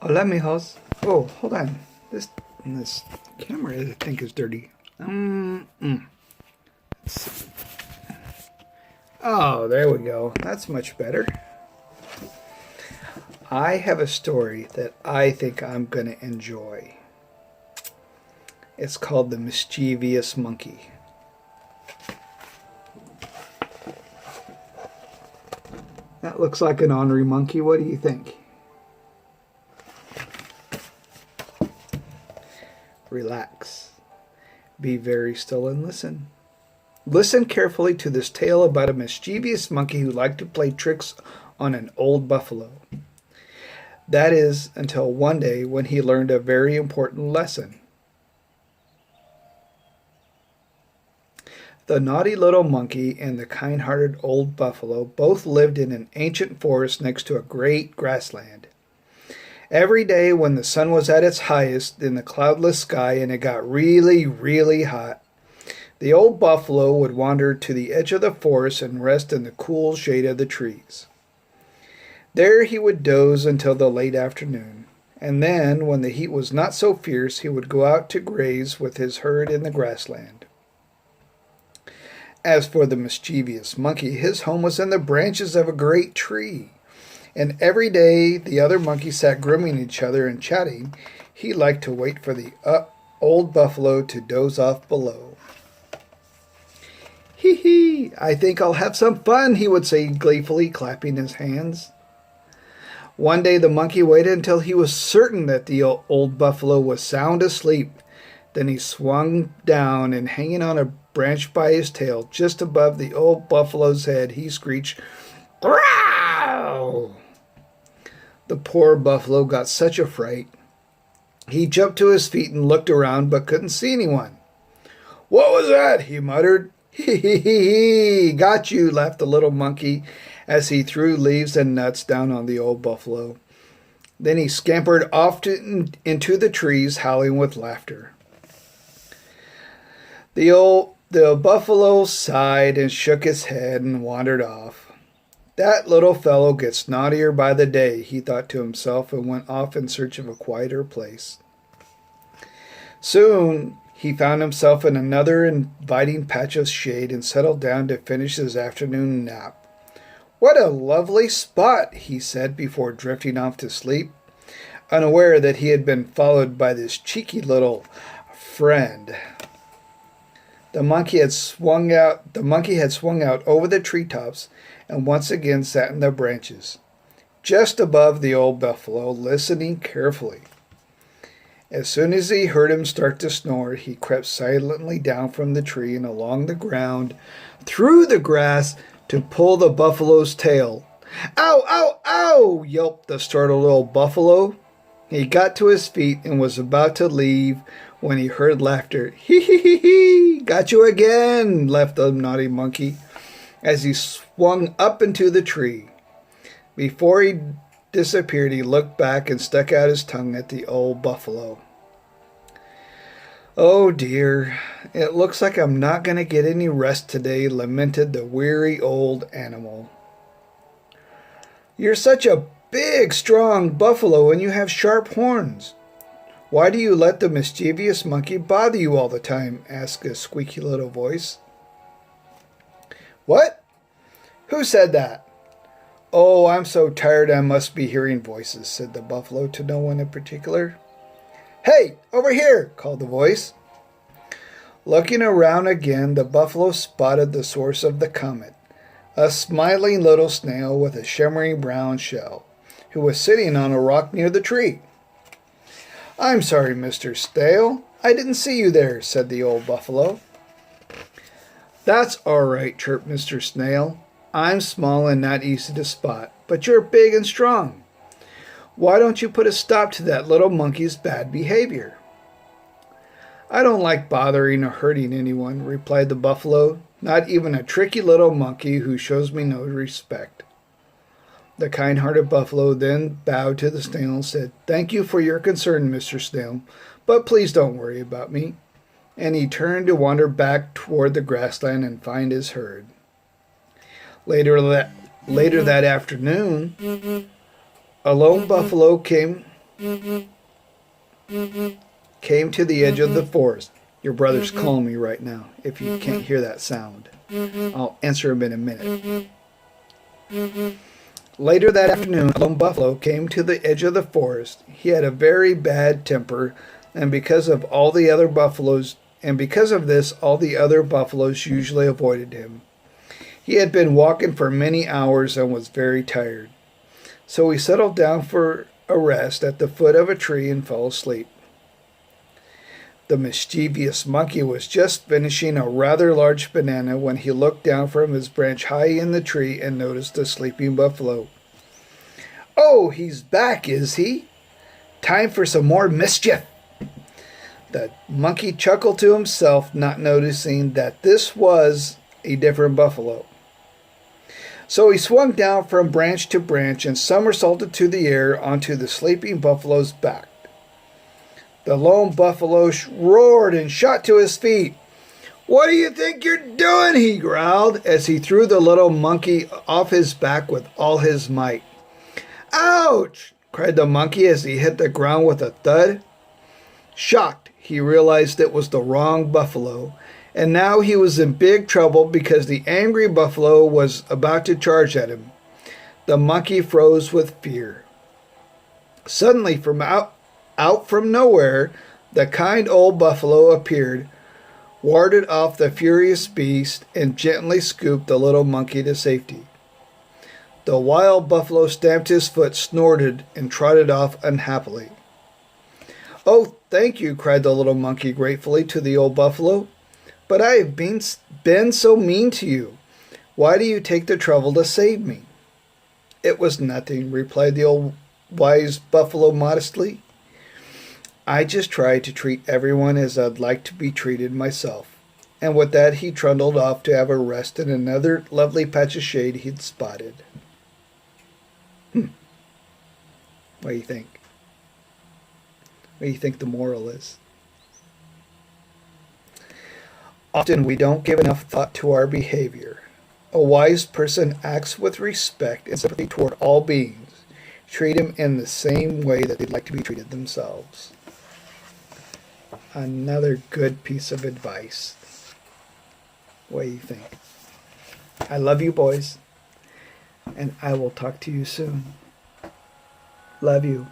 Hola, mijos. Oh, hold on. This camera, I think, is dirty. Oh, there we go. That's much better. I have a story that I think I'm going to enjoy. It's called The Mischievous Monkey. That looks like an ornery monkey. What do you think? Relax. Be very still and listen. Listen carefully to this tale about a mischievous monkey who liked to play tricks on an old buffalo. That is, until one day when he learned a very important lesson. The naughty little monkey and the kind-hearted old buffalo both lived in an ancient forest next to a great grassland. Every day when the sun was at its highest in the cloudless sky and it got really, really hot, the old buffalo would wander to the edge of the forest and rest in the cool shade of the trees. There he would doze until the late afternoon, and then, when the heat was not so fierce, he would go out to graze with his herd in the grassland. As for the mischievous monkey, his home was in the branches of a great tree, and every day the other monkeys sat grooming each other and chatting. He liked to wait for the old buffalo to doze off below. Hee hee, I think I'll have some fun, he would say gleefully, clapping his hands. One day the monkey waited until he was certain that the old buffalo was sound asleep. Then he swung down and, hanging on a branch by his tail, just above the old buffalo's head, he screeched, "Growl!" The poor buffalo got such a fright. He jumped to his feet and looked around, but couldn't see anyone. "What was that?" he muttered. "Hee hee hee hee! Got you!" laughed the little monkey as he threw leaves and nuts down on the old buffalo. Then he scampered off into the trees, howling with laughter. The buffalo sighed and shook his head and wandered off. "That little fellow gets naughtier by the day," he thought to himself, and went off in search of a quieter place. Soon he found himself in another inviting patch of shade and settled down to finish his afternoon nap. "What a lovely spot," he said before drifting off to sleep, unaware that he had been followed by this cheeky little friend. The monkey had swung out over the treetops and once again sat in the branches, just above the old buffalo, listening carefully. As soon as he heard him start to snore, he crept silently down from the tree and along the ground, through the grass, to pull the buffalo's tail. "Ow, ow, ow!" yelped the startled old buffalo. He got to his feet and was about to leave when he heard laughter. "Hee hee hee hee! Got you again!" laughed the naughty monkey as he swung up into the tree. Before he disappeared, he looked back and stuck out his tongue at the old buffalo. "Oh dear, it looks like I'm not going to get any rest today," lamented the weary old animal. "You're such a big, strong buffalo, and you have sharp horns. Why do you let the mischievous monkey bother you all the time?" asked a squeaky little voice. "What? Who said that?" "Oh, I'm so tired I must be hearing voices," said the buffalo to no one in particular. "Hey, over here!" called the voice. Looking around again, the buffalo spotted the source of the comment, a smiling little snail with a shimmering brown shell, who was sitting on a rock near the tree. "I'm sorry, Mr. Snail, I didn't see you there," said the old buffalo. "That's all right," chirped Mr. Snail. "I'm small and not easy to spot, but you're big and strong. Why don't you put a stop to that little monkey's bad behavior?" "I don't like bothering or hurting anyone," replied the buffalo, "not even a tricky little monkey who shows me no respect." The kind-hearted buffalo then bowed to the snail and said, "Thank you for your concern, Mr. Snail, but please don't worry about me." And he turned to wander back toward the grassland and find his herd. Later that afternoon, a lone buffalo came came to the edge of the forest. Your brother's calling me right now, if you can't hear that sound. I'll answer him in a minute. Later that afternoon, a lone buffalo came to the edge of the forest. He had a very bad temper, and because of this, all the other buffaloes usually avoided him. He had been walking for many hours and was very tired. So he settled down for a rest at the foot of a tree and fell asleep. The mischievous monkey was just finishing a rather large banana when he looked down from his branch high in the tree and noticed the sleeping buffalo. "Oh, he's back, is he? Time for some more mischief." The monkey chuckled to himself, not noticing that this was a different buffalo. So he swung down from branch to branch and somersaulted to the air onto the sleeping buffalo's back. The lone buffalo roared and shot to his feet. "What do you think you're doing?" he growled as he threw the little monkey off his back with all his might. "Ouch!" cried the monkey as he hit the ground with a thud. Shocked, he realized it was the wrong buffalo, and now he was in big trouble because the angry buffalo was about to charge at him. The monkey froze with fear. Suddenly, from out from nowhere, the kind old buffalo appeared, warded off the furious beast, and gently scooped the little monkey to safety. The wild buffalo stamped his foot, snorted, and trotted off unhappily. "Oh, thank you," cried the little monkey gratefully to the old buffalo. "But I have been so mean to you. Why do you take the trouble to save me?" "It was nothing," replied the old wise buffalo modestly. "I just try to treat everyone as I'd like to be treated myself." And with that he trundled off to have a rest in another lovely patch of shade he'd spotted. What do you think? What do you think the moral is? Often we don't give enough thought to our behavior. A wise person acts with respect and sympathy toward all beings. Treat them in the same way that they'd like to be treated themselves. Another good piece of advice. What do you think? I love you, boys, and I will talk to you soon. Love you.